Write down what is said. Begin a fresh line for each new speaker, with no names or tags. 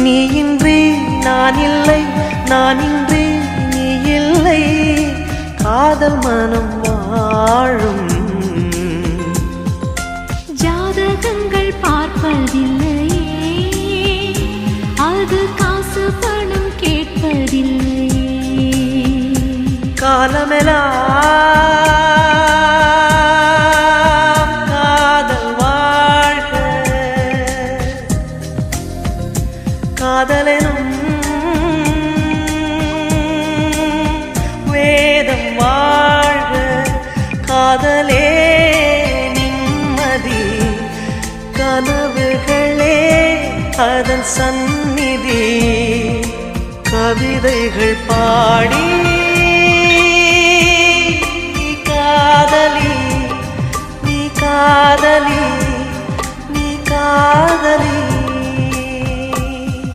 நீ இன்றி நான் இல்லை, நான் இன்றி நீ இல்லை, காதல் மனம் வாழும்.
ஜாதகங்கள் பார்ப்பதில்லையே, அது காசு பணம் கேட்பதில்லையே.
காலமெல்லாம் காதல் வாழ்க, காதலெனும் வேதம் வாழ்க, காதலே நிம்மதி, கனவுகளே அதன் சந்நிதி, கவிதைகள் பாடி நீ காதலி, நீ காதலி, நீ காதலி.